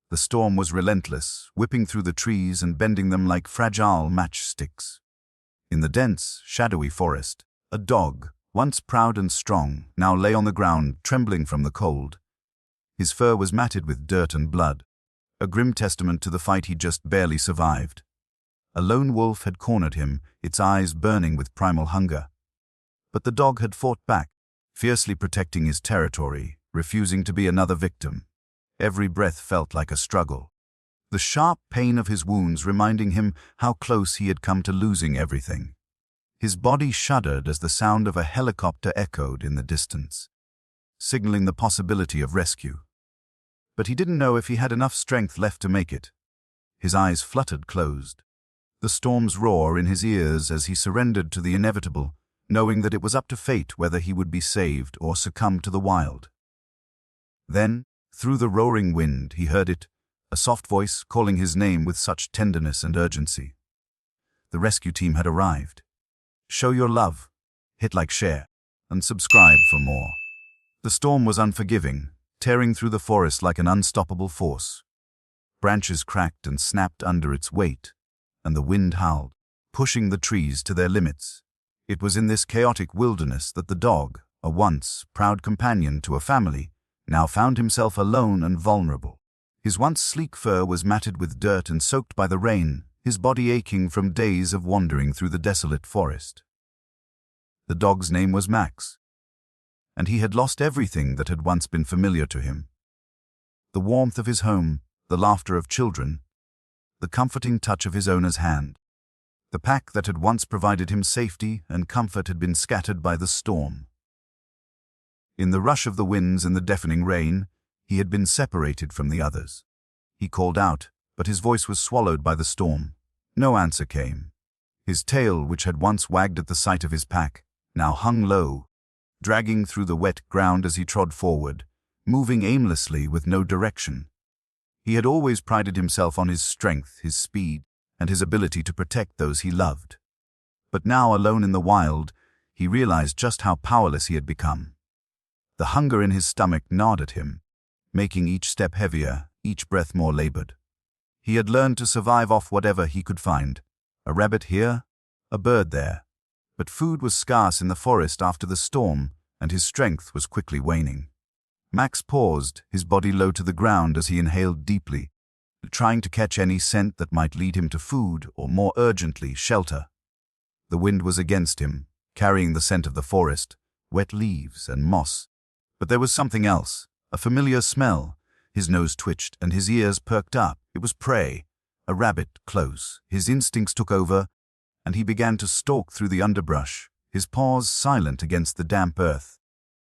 The storm was relentless, whipping through the trees and bending them like fragile matchsticks. In the dense, shadowy forest, a dog, once proud and strong, now lay on the ground, trembling from the cold. His fur was matted with dirt and blood, a grim testament to the fight he'd just barely survived. A lone wolf had cornered him, its eyes burning with primal hunger. But the dog had fought back, fiercely protecting his territory, refusing to be another victim. Every breath felt like a struggle, the sharp pain of his wounds reminding him how close he had come to losing everything. His body shuddered as the sound of a helicopter echoed in the distance, signaling the possibility of rescue. But he didn't know if he had enough strength left to make it. His eyes fluttered closed, the storm's roar in his ears as he surrendered to the inevitable, knowing that it was up to fate whether he would be saved or succumb to the wild. Then, through the roaring wind, he heard it, a soft voice calling his name with such tenderness and urgency. The rescue team had arrived. Show your love, hit like, share, and subscribe for more. The storm was unforgiving, tearing through the forest like an unstoppable force. Branches cracked and snapped under its weight, and the wind howled, pushing the trees to their limits. It was in this chaotic wilderness that the dog, a once proud companion to a family, now found himself alone and vulnerable. His once sleek fur was matted with dirt and soaked by the rain, his body aching from days of wandering through the desolate forest. The dog's name was Max, and he had lost everything that had once been familiar to him. The warmth of his home, the laughter of children, the comforting touch of his owner's hand. The pack that had once provided him safety and comfort had been scattered by the storm. In the rush of the winds and the deafening rain, he had been separated from the others. He called out, but his voice was swallowed by the storm. No answer came. His tail, which had once wagged at the sight of his pack, now hung low, dragging through the wet ground as he trod forward, moving aimlessly with no direction. He had always prided himself on his strength, his speed, and his ability to protect those he loved. But now, alone in the wild, he realized just how powerless he had become. The hunger in his stomach gnawed at him, making each step heavier, each breath more labored. He had learned to survive off whatever he could find, a rabbit here, a bird there. But food was scarce in the forest after the storm, and his strength was quickly waning. Max paused, his body low to the ground as he inhaled deeply, trying to catch any scent that might lead him to food or, more urgently, shelter. The wind was against him, carrying the scent of the forest, wet leaves and moss. But there was something else, a familiar smell. His nose twitched and his ears perked up. It was prey, a rabbit, close. His instincts took over, and he began to stalk through the underbrush, his paws silent against the damp earth.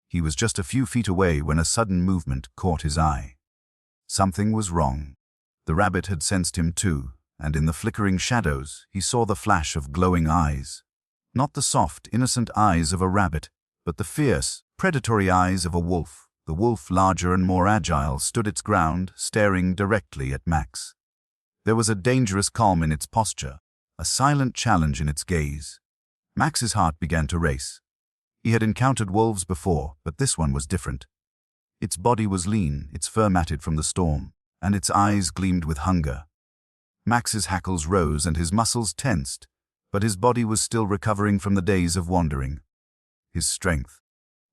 He was just a few feet away when a sudden movement caught his eye. Something was wrong. The rabbit had sensed him too, and in the flickering shadows he saw the flash of glowing eyes. Not the soft, innocent eyes of a rabbit, but the fierce, predatory eyes of a wolf. The wolf, larger and more agile, stood its ground, staring directly at Max. There was a dangerous calm in its posture, a silent challenge in its gaze. Max's heart began to race. He had encountered wolves before, but this one was different. Its body was lean, its fur matted from the storm, and its eyes gleamed with hunger. Max's hackles rose and his muscles tensed, but his body was still recovering from the days of wandering. His strength,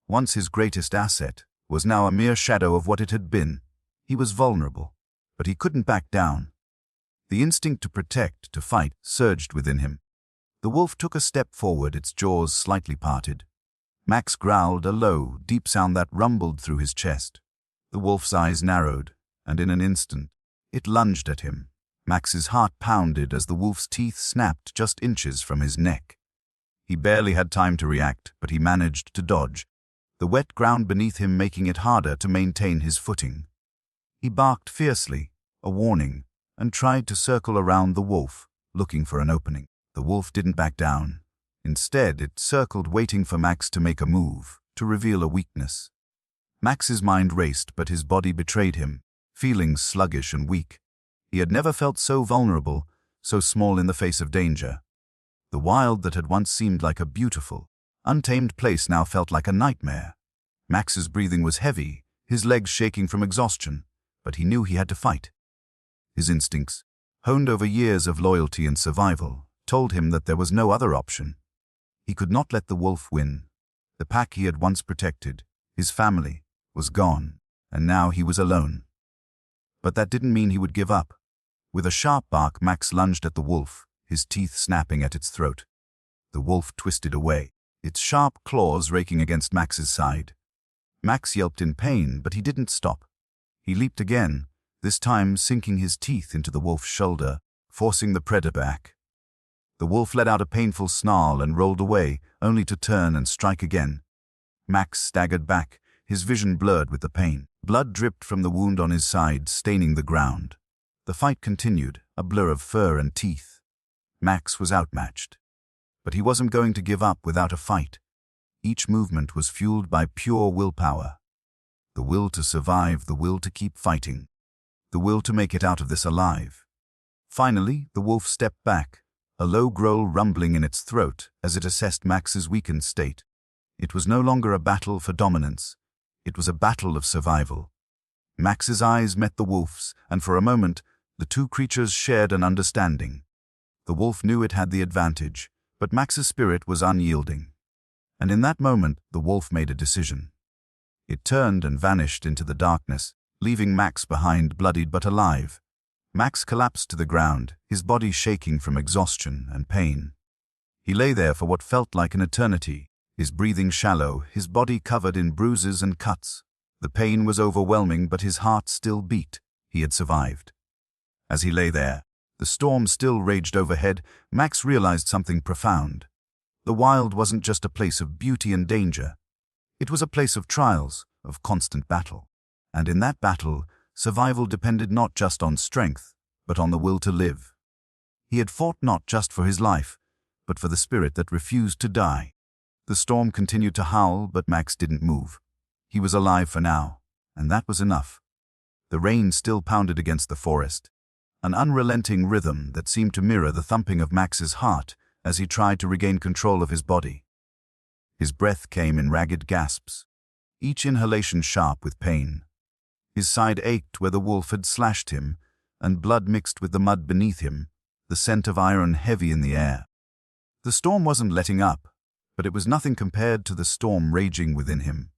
once his greatest asset, was now a mere shadow of what it had been. He was vulnerable, but he couldn't back down. The instinct to protect, to fight, surged within him. The wolf took a step forward, its jaws slightly parted. Max growled, a low, deep sound that rumbled through his chest. The wolf's eyes narrowed, and in an instant, it lunged at him. Max's heart pounded as the wolf's teeth snapped just inches from his neck. He barely had time to react, but he managed to dodge, the wet ground beneath him making it harder to maintain his footing. He barked fiercely, a warning, and tried to circle around the wolf, looking for an opening. The wolf didn't back down. Instead, it circled, waiting for Max to make a move, to reveal a weakness. Max's mind raced, but his body betrayed him, feeling sluggish and weak. He had never felt so vulnerable, so small in the face of danger. The wild that had once seemed like a beautiful, untamed place now felt like a nightmare. Max's breathing was heavy, his legs shaking from exhaustion, but he knew he had to fight. His instincts, honed over years of loyalty and survival, told him that there was no other option. He could not let the wolf win. The pack he had once protected, his family, was gone, and now he was alone. But that didn't mean he would give up. With a sharp bark, Max lunged at the wolf, his teeth snapping at its throat. The wolf twisted away, its sharp claws raking against Max's side. Max yelped in pain, but he didn't stop. He leaped again, this time sinking his teeth into the wolf's shoulder, forcing the predator back. The wolf let out a painful snarl and rolled away, only to turn and strike again. Max staggered back, his vision blurred with the pain. Blood dripped from the wound on his side, staining the ground. The fight continued, a blur of fur and teeth. Max was outmatched. But he wasn't going to give up without a fight. Each movement was fueled by pure willpower. The will to survive, the will to keep fighting. The will to make it out of this alive. Finally, the wolf stepped back, a low growl rumbling in its throat as it assessed Max's weakened state. It was no longer a battle for dominance. It was a battle of survival. Max's eyes met the wolf's, and for a moment, the two creatures shared an understanding. The wolf knew it had the advantage, but Max's spirit was unyielding. And in that moment, the wolf made a decision. It turned and vanished into the darkness, leaving Max behind, bloodied but alive. Max collapsed to the ground, his body shaking from exhaustion and pain. He lay there for what felt like an eternity, his breathing shallow, his body covered in bruises and cuts. The pain was overwhelming, but his heart still beat. He had survived. As he lay there, the storm still raged overhead, Max realized something profound. The wild wasn't just a place of beauty and danger. It was a place of trials, of constant battle. And in that battle, survival depended not just on strength, but on the will to live. He had fought not just for his life, but for the spirit that refused to die. The storm continued to howl, but Max didn't move. He was alive for now, and that was enough. The rain still pounded against the forest, an unrelenting rhythm that seemed to mirror the thumping of Max's heart as he tried to regain control of his body. His breath came in ragged gasps, each inhalation sharp with pain. His side ached where the wolf had slashed him, and blood mixed with the mud beneath him, the scent of iron heavy in the air. The storm wasn't letting up, but it was nothing compared to the storm raging within him.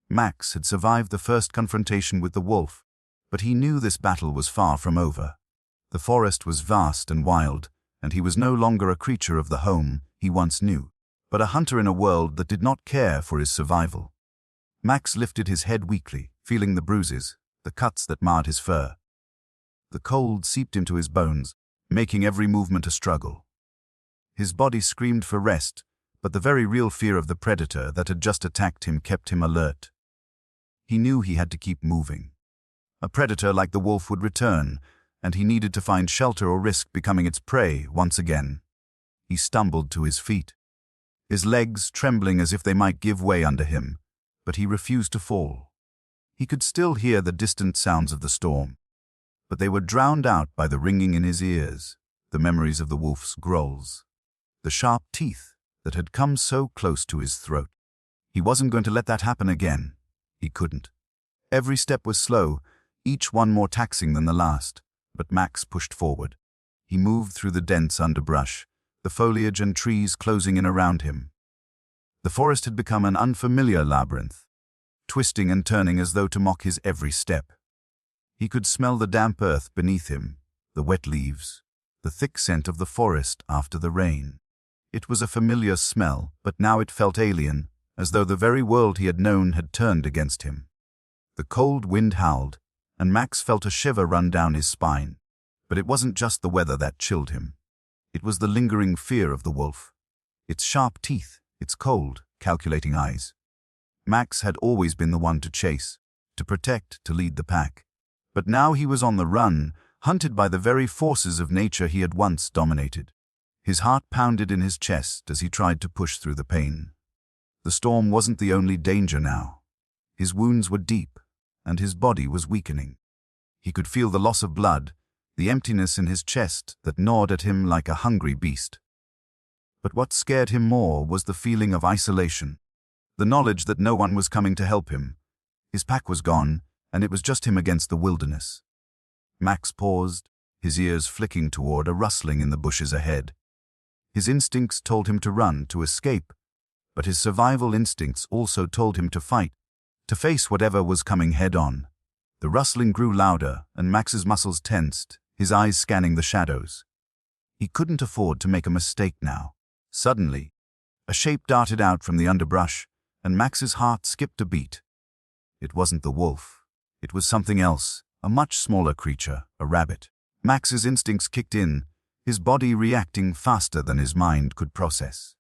Max had survived the first confrontation with the wolf, but he knew this battle was far from over. The forest was vast and wild, and he was no longer a creature of the home he once knew, but a hunter in a world that did not care for his survival. Max lifted his head weakly, feeling the bruises, the cuts that marred his fur. The cold seeped into his bones, making every movement a struggle. His body screamed for rest, but the very real fear of the predator that had just attacked him kept him alert. He knew he had to keep moving. A predator like the wolf would return, and he needed to find shelter or risk becoming its prey once again. He stumbled to his feet, his legs trembling as if they might give way under him, but he refused to fall. He could still hear the distant sounds of the storm, but they were drowned out by the ringing in his ears, the memories of the wolf's growls, the sharp teeth that had come so close to his throat. He wasn't going to let that happen again. He couldn't. Every step was slow, each one more taxing than the last, but Max pushed forward. He moved through the dense underbrush, the foliage and trees closing in around him. The forest had become an unfamiliar labyrinth, twisting and turning as though to mock his every step. He could smell the damp earth beneath him, the wet leaves, the thick scent of the forest after the rain. It was a familiar smell, but now it felt alien, as though the very world he had known had turned against him. The cold wind howled, and Max felt a shiver run down his spine. But it wasn't just the weather that chilled him. It was the lingering fear of the wolf. Its sharp teeth, its cold, calculating eyes. Max had always been the one to chase, to protect, to lead the pack. But now he was on the run, hunted by the very forces of nature he had once dominated. His heart pounded in his chest as he tried to push through the pain. The storm wasn't the only danger now. His wounds were deep, and his body was weakening. He could feel the loss of blood, the emptiness in his chest that gnawed at him like a hungry beast. But what scared him more was the feeling of isolation, the knowledge that no one was coming to help him. His pack was gone, and it was just him against the wilderness. Max paused, his ears flicking toward a rustling in the bushes ahead. His instincts told him to run, to escape, but his survival instincts also told him to fight, to face whatever was coming head-on. The rustling grew louder, and Max's muscles tensed, his eyes scanning the shadows. He couldn't afford to make a mistake now. Suddenly, a shape darted out from the underbrush, and Max's heart skipped a beat. It wasn't the wolf. It was something else, a much smaller creature, a rabbit. Max's instincts kicked in, his body reacting faster than his mind could process.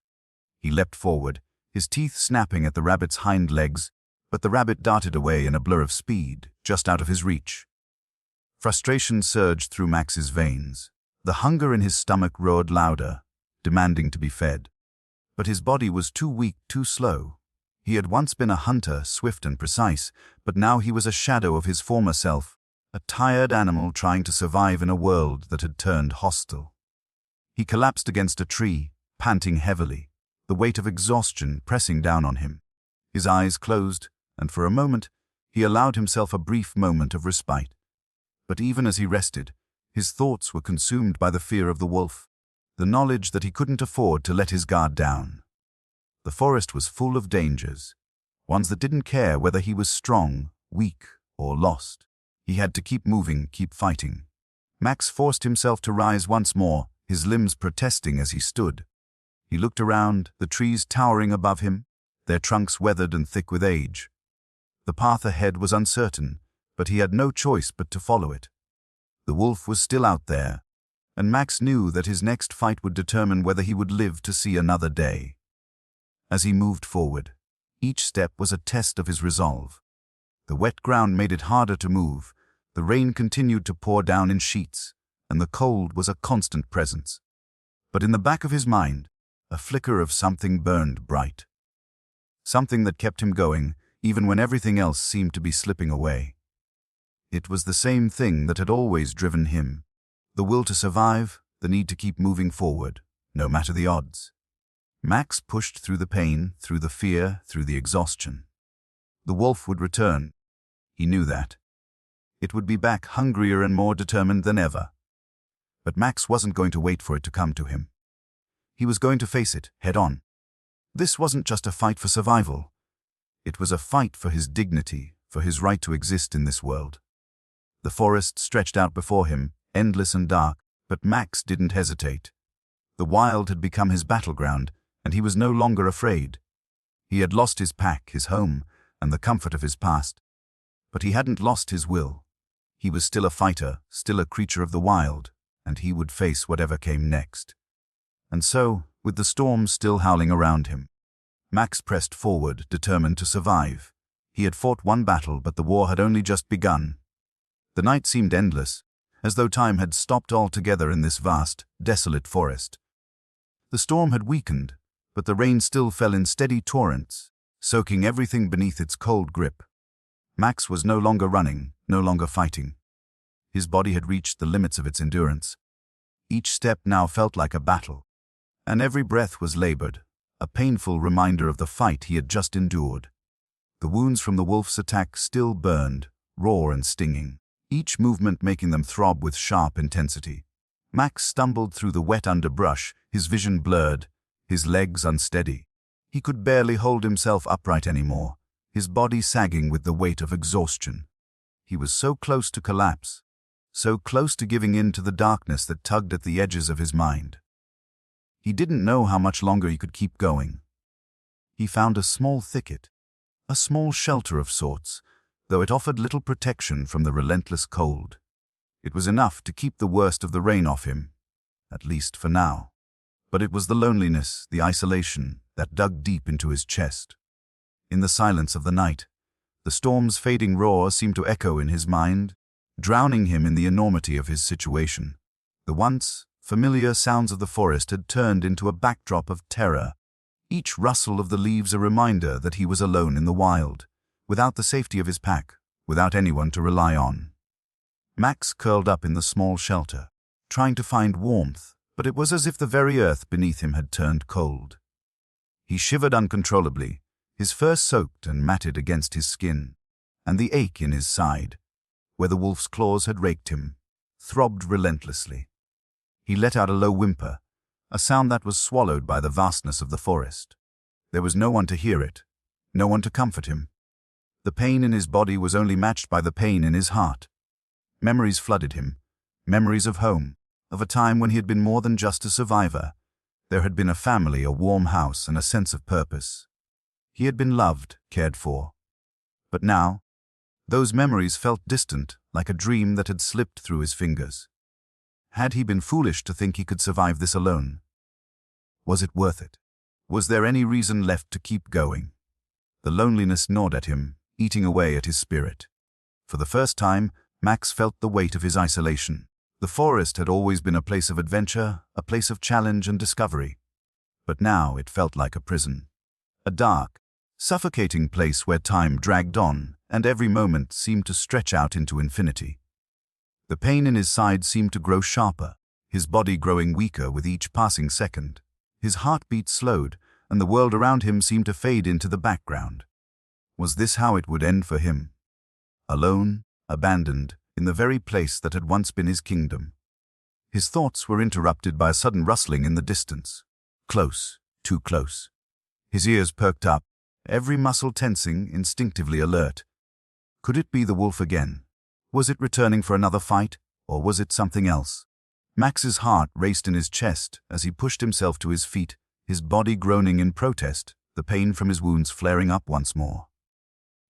He leapt forward, his teeth snapping at the rabbit's hind legs, but the rabbit darted away in a blur of speed, just out of his reach. Frustration surged through Max's veins. The hunger in his stomach roared louder, demanding to be fed. But his body was too weak, too slow. He had once been a hunter, swift and precise, but now he was a shadow of his former self, a tired animal trying to survive in a world that had turned hostile. He collapsed against a tree, panting heavily, the weight of exhaustion pressing down on him. His eyes closed, and for a moment, he allowed himself a brief moment of respite. But even as he rested, his thoughts were consumed by the fear of the wolf, the knowledge that he couldn't afford to let his guard down. The forest was full of dangers, ones that didn't care whether he was strong, weak, or lost. He had to keep moving, keep fighting. Max forced himself to rise once more, his limbs protesting as he stood. He looked around, the trees towering above him, their trunks weathered and thick with age. The path ahead was uncertain, but he had no choice but to follow it. The wolf was still out there, and Max knew that his next fight would determine whether he would live to see another day. As he moved forward, each step was a test of his resolve. The wet ground made it harder to move, the rain continued to pour down in sheets, and the cold was a constant presence. But in the back of his mind, a flicker of something burned bright. Something that kept him going, even when everything else seemed to be slipping away. It was the same thing that had always driven him, the will to survive, the need to keep moving forward, no matter the odds. Max pushed through the pain, through the fear, through the exhaustion. The wolf would return. He knew that. It would be back hungrier and more determined than ever. But Max wasn't going to wait for it to come to him. He was going to face it, head on. This wasn't just a fight for survival. It was a fight for his dignity, for his right to exist in this world. The forest stretched out before him, endless and dark, but Max didn't hesitate. The wild had become his battleground, and he was no longer afraid. He had lost his pack, his home, and the comfort of his past. But he hadn't lost his will. He was still a fighter, still a creature of the wild, and he would face whatever came next. And so, with the storm still howling around him, Max pressed forward, determined to survive. He had fought one battle, but the war had only just begun. The night seemed endless, as though time had stopped altogether in this vast, desolate forest. The storm had weakened, but the rain still fell in steady torrents, soaking everything beneath its cold grip. Max was no longer running, no longer fighting. His body had reached the limits of its endurance. Each step now felt like a battle, and every breath was labored, a painful reminder of the fight he had just endured. The wounds from the wolf's attack still burned, raw and stinging, each movement making them throb with sharp intensity. Max stumbled through the wet underbrush, his vision blurred, his legs unsteady. He could barely hold himself upright anymore, his body sagging with the weight of exhaustion. He was so close to collapse, so close to giving in to the darkness that tugged at the edges of his mind. He didn't know how much longer he could keep going. He found a small thicket, a small shelter of sorts, though it offered little protection from the relentless cold. It was enough to keep the worst of the rain off him, at least for now. But it was the loneliness, the isolation, that dug deep into his chest. In the silence of the night, the storm's fading roar seemed to echo in his mind, drowning him in the enormity of his situation. The once familiar sounds of the forest had turned into a backdrop of terror, each rustle of the leaves a reminder that he was alone in the wild, without the safety of his pack, without anyone to rely on. Max curled up in the small shelter, trying to find warmth, but it was as if the very earth beneath him had turned cold. He shivered uncontrollably, his fur soaked and matted against his skin, and the ache in his side, where the wolf's claws had raked him, throbbed relentlessly. He let out a low whimper, a sound that was swallowed by the vastness of the forest. There was no one to hear it, no one to comfort him. The pain in his body was only matched by the pain in his heart. Memories flooded him, memories of home, of a time when he had been more than just a survivor. There had been a family, a warm house, and a sense of purpose. He had been loved, cared for. But now, those memories felt distant, like a dream that had slipped through his fingers. Had he been foolish to think he could survive this alone? Was it worth it? Was there any reason left to keep going? The loneliness gnawed at him, eating away at his spirit. For the first time, Max felt the weight of his isolation. The forest had always been a place of adventure, a place of challenge and discovery. But now it felt like a prison. A dark, suffocating place where time dragged on, and every moment seemed to stretch out into infinity. The pain in his side seemed to grow sharper, his body growing weaker with each passing second. His heartbeat slowed, and the world around him seemed to fade into the background. Was this how it would end for him? Alone, abandoned, in the very place that had once been his kingdom. His thoughts were interrupted by a sudden rustling in the distance. Close, too close. His ears perked up, every muscle tensing, instinctively alert. Could it be the wolf again? Was it returning for another fight, or was it something else? Max's heart raced in his chest as he pushed himself to his feet, his body groaning in protest, the pain from his wounds flaring up once more.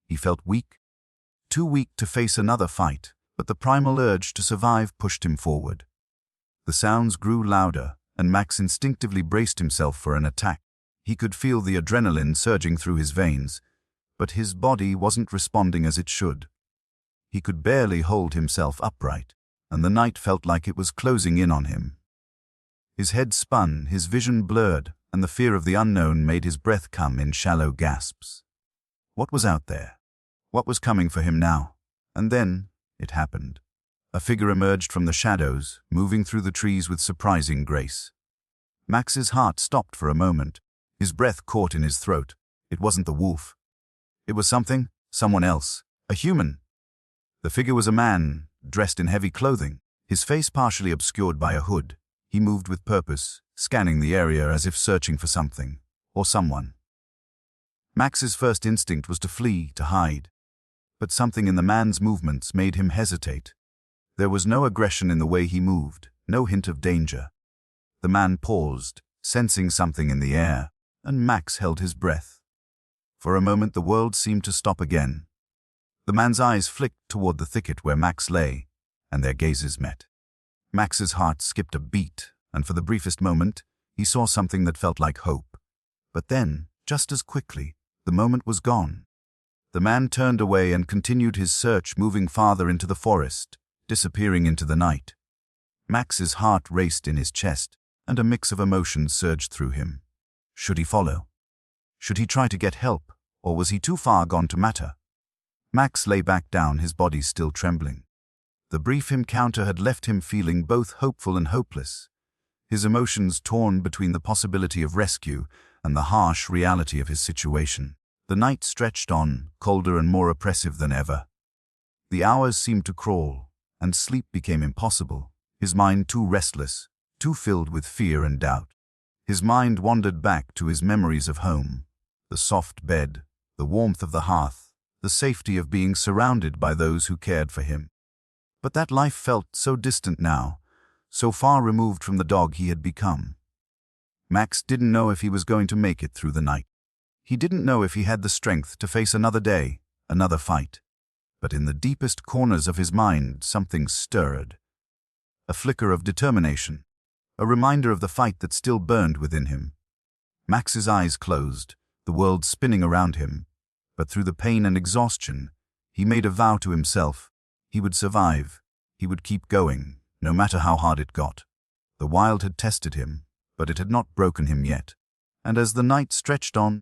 He felt weak, too weak to face another fight, but the primal urge to survive pushed him forward. The sounds grew louder, and Max instinctively braced himself for an attack. He could feel the adrenaline surging through his veins, but his body wasn't responding as it should. He could barely hold himself upright, and the night felt like it was closing in on him. His head spun, his vision blurred, and the fear of the unknown made his breath come in shallow gasps. What was out there? What was coming for him now? And then it happened. A figure emerged from the shadows, moving through the trees with surprising grace. Max's heart stopped for a moment. His breath caught in his throat. It wasn't the wolf. It was someone else, a human. The figure was a man, dressed in heavy clothing, his face partially obscured by a hood. He moved with purpose, scanning the area as if searching for something, or someone. Max's first instinct was to flee, to hide. But something in the man's movements made him hesitate. There was no aggression in the way he moved, no hint of danger. The man paused, sensing something in the air, and Max held his breath. For a moment the world seemed to stop again. The man's eyes flicked toward the thicket where Max lay, and their gazes met. Max's heart skipped a beat, and for the briefest moment, he saw something that felt like hope. But then, just as quickly, the moment was gone. The man turned away and continued his search, moving farther into the forest, disappearing into the night. Max's heart raced in his chest, and a mix of emotions surged through him. Should he follow? Should he try to get help, or was he too far gone to matter? Max lay back down, his body still trembling. The brief encounter had left him feeling both hopeful and hopeless, his emotions torn between the possibility of rescue and the harsh reality of his situation. The night stretched on, colder and more oppressive than ever. The hours seemed to crawl, and sleep became impossible, his mind too restless, too filled with fear and doubt. His mind wandered back to his memories of home, the soft bed, the warmth of the hearth, the safety of being surrounded by those who cared for him. But that life felt so distant now, so far removed from the dog he had become. Max didn't know if he was going to make it through the night. He didn't know if he had the strength to face another day, another fight. But in the deepest corners of his mind, something stirred. A flicker of determination, a reminder of the fight that still burned within him. Max's eyes closed, the world spinning around him. But through the pain and exhaustion, he made a vow to himself. He would survive. He would keep going, no matter how hard it got. The wild had tested him, but it had not broken him yet. And as the night stretched on,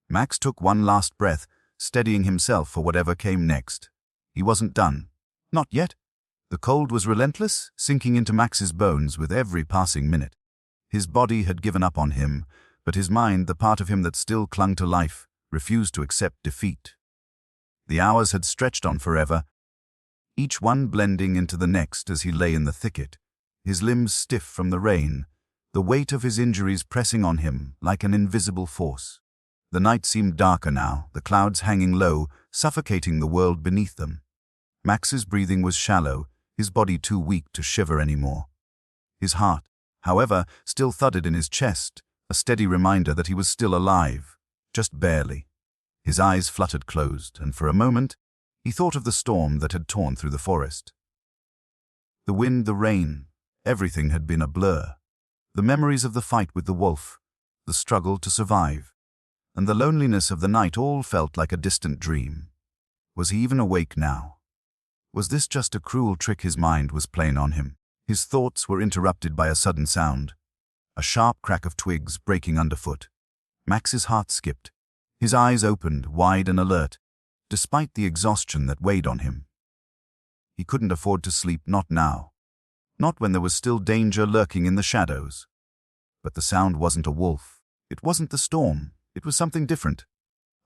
Max took one last breath, steadying himself for whatever came next. He wasn't done. Not yet. The cold was relentless, sinking into Max's bones with every passing minute. His body had given up on him, but his mind, the part of him that still clung to life, refused to accept defeat. The hours had stretched on forever, each one blending into the next as he lay in the thicket, his limbs stiff from the rain, the weight of his injuries pressing on him like an invisible force. The night seemed darker now, the clouds hanging low, suffocating the world beneath them. Max's breathing was shallow, his body too weak to shiver anymore. His heart, however, still thudded in his chest, a steady reminder that he was still alive, just barely. His eyes fluttered closed, and for a moment, he thought of the storm that had torn through the forest. The wind, the rain, everything had been a blur. The memories of the fight with the wolf, the struggle to survive, and the loneliness of the night all felt like a distant dream. Was he even awake now? Was this just a cruel trick his mind was playing on him? His thoughts were interrupted by a sudden sound, a sharp crack of twigs breaking underfoot. Max's heart skipped. His eyes opened, wide and alert, despite the exhaustion that weighed on him. He couldn't afford to sleep, not now. Not when there was still danger lurking in the shadows. But the sound wasn't a wolf. It wasn't the storm. It was something different.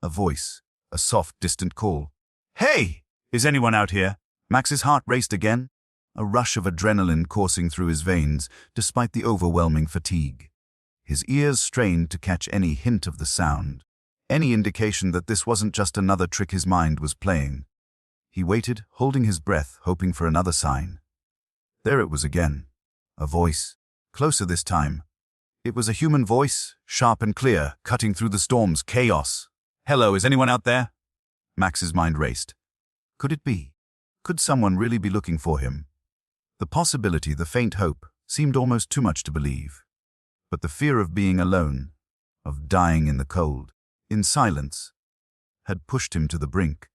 A voice, a soft, distant call. "Hey! Is anyone out here?" Max's heart raced again, a rush of adrenaline coursing through his veins, despite the overwhelming fatigue. His ears strained to catch any hint of the sound, any indication that this wasn't just another trick his mind was playing. He waited, holding his breath, hoping for another sign. There it was again. A voice, closer this time. It was a human voice, sharp and clear, cutting through the storm's chaos. "Hello, is anyone out there?" Max's mind raced. Could it be? Could someone really be looking for him? The possibility, the faint hope, seemed almost too much to believe. But the fear of being alone, of dying in the cold, in silence, had pushed him to the brink.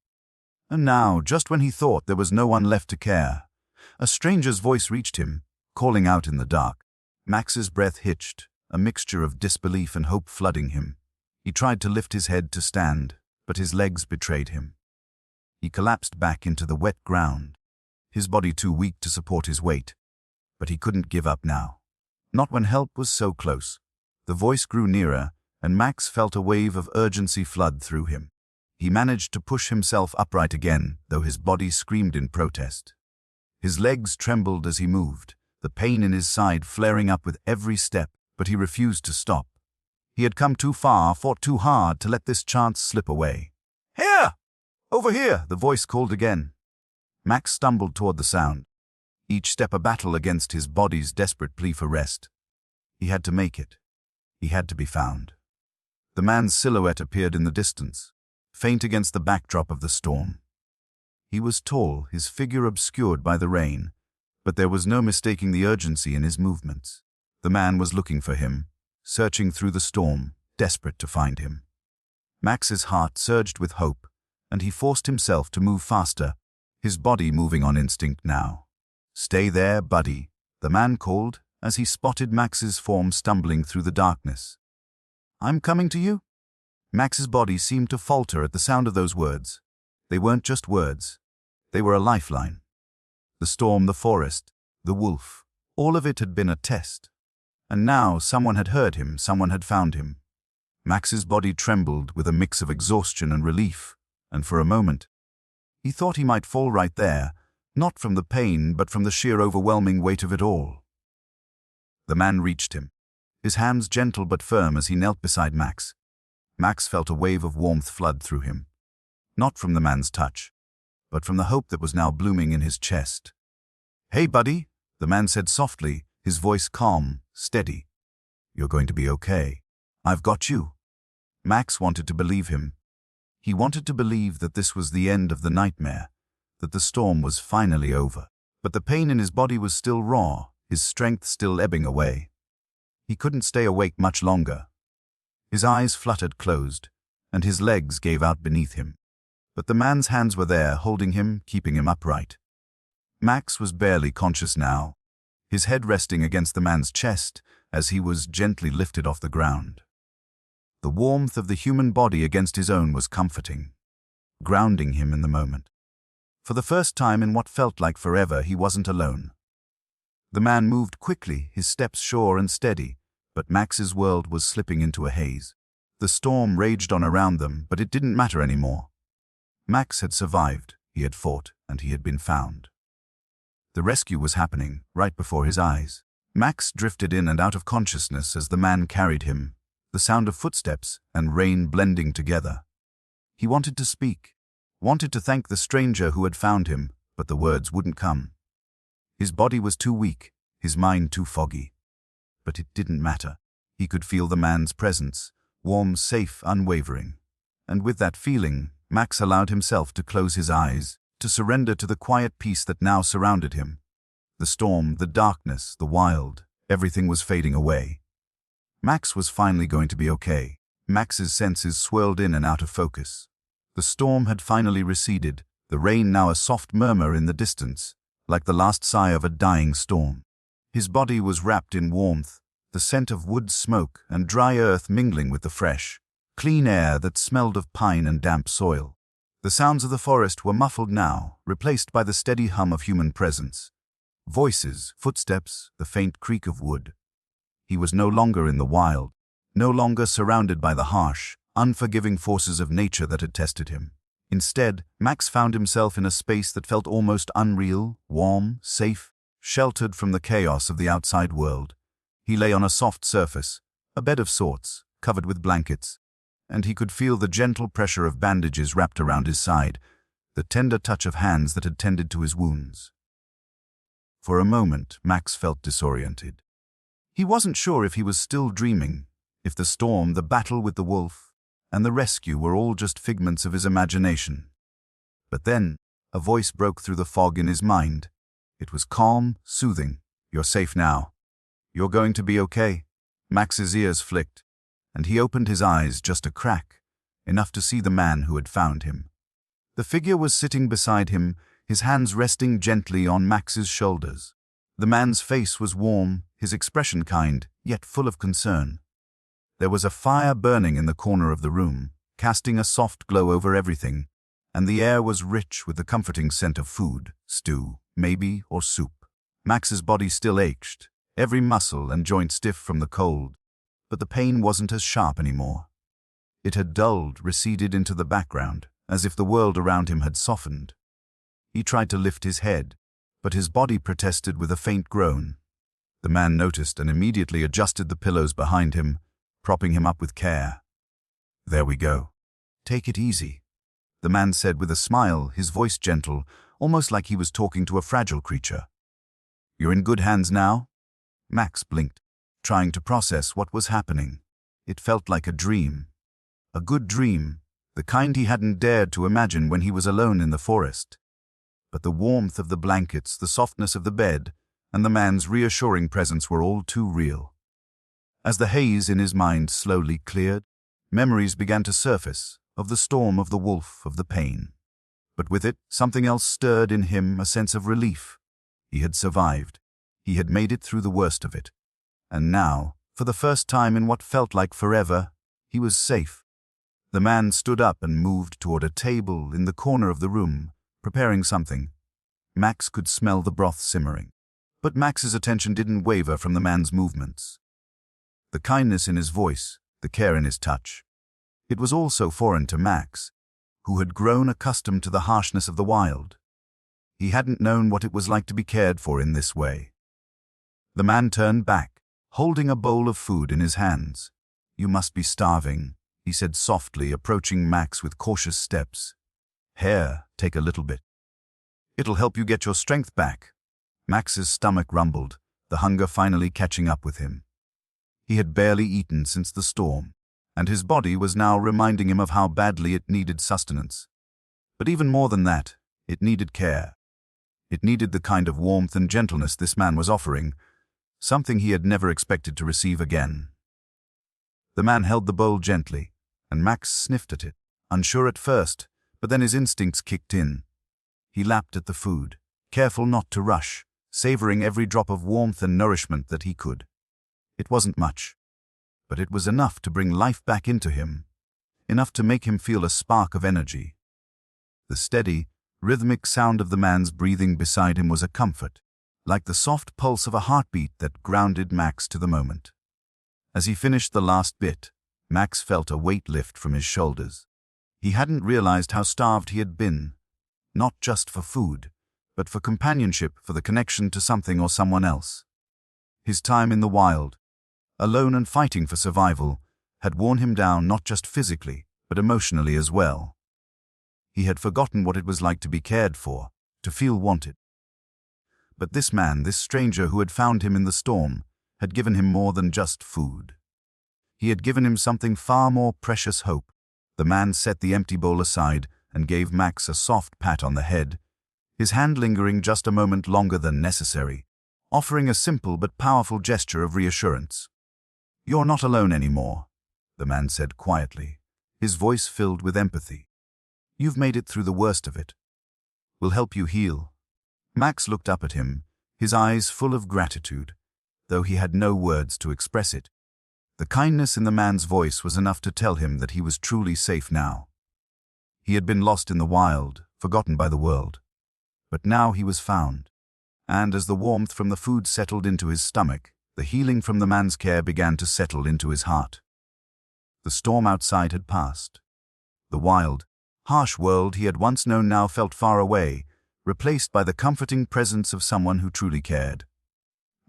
And now, just when he thought there was no one left to care, a stranger's voice reached him, calling out in the dark. Max's breath hitched, a mixture of disbelief and hope flooding him. He tried to lift his head to stand, but his legs betrayed him. He collapsed back into the wet ground, his body too weak to support his weight. But he couldn't give up now. Not when help was so close. The voice grew nearer, and Max felt a wave of urgency flood through him. He managed to push himself upright again, though his body screamed in protest. His legs trembled as he moved, the pain in his side flaring up with every step, but he refused to stop. He had come too far, fought too hard to let this chance slip away. "Here! Over here!" the voice called again. Max stumbled toward the sound, each step a battle against his body's desperate plea for rest. He had to make it. He had to be found. The man's silhouette appeared in the distance, faint against the backdrop of the storm. He was tall, his figure obscured by the rain, but there was no mistaking the urgency in his movements. The man was looking for him, searching through the storm, desperate to find him. Max's heart surged with hope, and he forced himself to move faster, his body moving on instinct now. "Stay there, buddy," the man called as he spotted Max's form stumbling through the darkness. "I'm coming to you?" Max's body seemed to falter at the sound of those words. They weren't just words. They were a lifeline. The storm, the forest, the wolf, all of it had been a test. And now someone had heard him, someone had found him. Max's body trembled with a mix of exhaustion and relief, and for a moment, he thought he might fall right there, not from the pain, but from the sheer overwhelming weight of it all. The man reached him, his hands gentle but firm as he knelt beside Max. Max felt a wave of warmth flood through him, not from the man's touch, but from the hope that was now blooming in his chest. "Hey, buddy," the man said softly, his voice calm, steady. "You're going to be okay. I've got you." Max wanted to believe him. He wanted to believe that this was the end of the nightmare, that the storm was finally over. But the pain in his body was still raw, his strength still ebbing away. He couldn't stay awake much longer. His eyes fluttered closed, and his legs gave out beneath him. But the man's hands were there, holding him, keeping him upright. Max was barely conscious now, his head resting against the man's chest as he was gently lifted off the ground. The warmth of the human body against his own was comforting, grounding him in the moment. For the first time in what felt like forever, he wasn't alone. The man moved quickly, his steps sure and steady, but Max's world was slipping into a haze. The storm raged on around them, but it didn't matter anymore. Max had survived, he had fought, and he had been found. The rescue was happening right before his eyes. Max drifted in and out of consciousness as the man carried him, the sound of footsteps and rain blending together. He wanted to speak, wanted to thank the stranger who had found him, but the words wouldn't come. His body was too weak, his mind too foggy. But it didn't matter. He could feel the man's presence, warm, safe, unwavering. And with that feeling, Max allowed himself to close his eyes, to surrender to the quiet peace that now surrounded him. The storm, the darkness, the wild, everything was fading away. Max was finally going to be okay. Max's senses swirled in and out of focus. The storm had finally receded, the rain now a soft murmur in the distance, like the last sigh of a dying storm. His body was wrapped in warmth, the scent of wood smoke and dry earth mingling with the fresh, clean air that smelled of pine and damp soil. The sounds of the forest were muffled now, replaced by the steady hum of human presence. Voices, footsteps, the faint creak of wood. He was no longer in the wild, no longer surrounded by the harsh, unforgiving forces of nature that had tested him. Instead, Max found himself in a space that felt almost unreal, warm, safe, sheltered from the chaos of the outside world. He lay on a soft surface, a bed of sorts, covered with blankets, and he could feel the gentle pressure of bandages wrapped around his side, the tender touch of hands that had tended to his wounds. For a moment, Max felt disoriented. He wasn't sure if he was still dreaming, if the storm, the battle with the wolf, and the rescue were all just figments of his imagination. But then, a voice broke through the fog in his mind. It was calm, soothing. "You're safe now. You're going to be okay." Max's ears flicked, and he opened his eyes just a crack, enough to see the man who had found him. The figure was sitting beside him, his hands resting gently on Max's shoulders. The man's face was warm, his expression kind, yet full of concern. There was a fire burning in the corner of the room, casting a soft glow over everything, and the air was rich with the comforting scent of food, stew, maybe, or soup. Max's body still ached, every muscle and joint stiff from the cold, but the pain wasn't as sharp anymore. It had dulled, receded into the background, as if the world around him had softened. He tried to lift his head, but his body protested with a faint groan. The man noticed and immediately adjusted the pillows behind him, propping him up with care. "There we go. Take it easy," the man said with a smile, his voice gentle, almost like he was talking to a fragile creature. "You're in good hands now?" Max blinked, trying to process what was happening. It felt like a dream. A good dream, the kind he hadn't dared to imagine when he was alone in the forest. But the warmth of the blankets, the softness of the bed, and the man's reassuring presence were all too real. As the haze in his mind slowly cleared, memories began to surface of the storm, of the wolf, of the pain. But with it, something else stirred in him, a sense of relief. He had survived. He had made it through the worst of it. And now, for the first time in what felt like forever, he was safe. The man stood up and moved toward a table in the corner of the room, preparing something. Max could smell the broth simmering. But Max's attention didn't waver from the man's movements. The kindness in his voice, the care in his touch. It was all so foreign to Max, who had grown accustomed to the harshness of the wild. He hadn't known what it was like to be cared for in this way. The man turned back, holding a bowl of food in his hands. "You must be starving," he said softly, approaching Max with cautious steps. "Here, take a little bit. It'll help you get your strength back." Max's stomach rumbled, the hunger finally catching up with him. He had barely eaten since the storm, and his body was now reminding him of how badly it needed sustenance. But even more than that, it needed care. It needed the kind of warmth and gentleness this man was offering, something he had never expected to receive again. The man held the bowl gently, and Max sniffed at it, unsure at first, but then his instincts kicked in. He lapped at the food, careful not to rush, savoring every drop of warmth and nourishment that he could. It wasn't much, but it was enough to bring life back into him, enough to make him feel a spark of energy. The steady, rhythmic sound of the man's breathing beside him was a comfort, like the soft pulse of a heartbeat that grounded Max to the moment. As he finished the last bit, Max felt a weight lift from his shoulders. He hadn't realized how starved he had been. not just for food, but for companionship, for the connection to something or someone else. His time in the wild, alone and fighting for survival, had worn him down not just physically, but emotionally as well. He had forgotten what it was like to be cared for, to feel wanted. But this man, this stranger who had found him in the storm, had given him more than just food. He had given him something far more precious: hope. The man set the empty bowl aside and gave Max a soft pat on the head, his hand lingering just a moment longer than necessary, offering a simple but powerful gesture of reassurance. "You're not alone anymore," the man said quietly, his voice filled with empathy. "You've made it through the worst of it. We'll help you heal." Max looked up at him, his eyes full of gratitude, though he had no words to express it. The kindness in the man's voice was enough to tell him that he was truly safe now. He had been lost in the wild, forgotten by the world. But now he was found. And as the warmth from the food settled into his stomach, the healing from the man's care began to settle into his heart. The storm outside had passed. The wild, harsh world he had once known now felt far away, replaced by the comforting presence of someone who truly cared.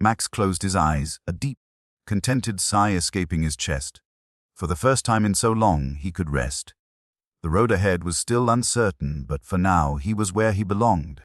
Max closed his eyes, a deep, contented sigh escaping his chest. For the first time in so long, he could rest. The road ahead was still uncertain, but for now he was where he belonged.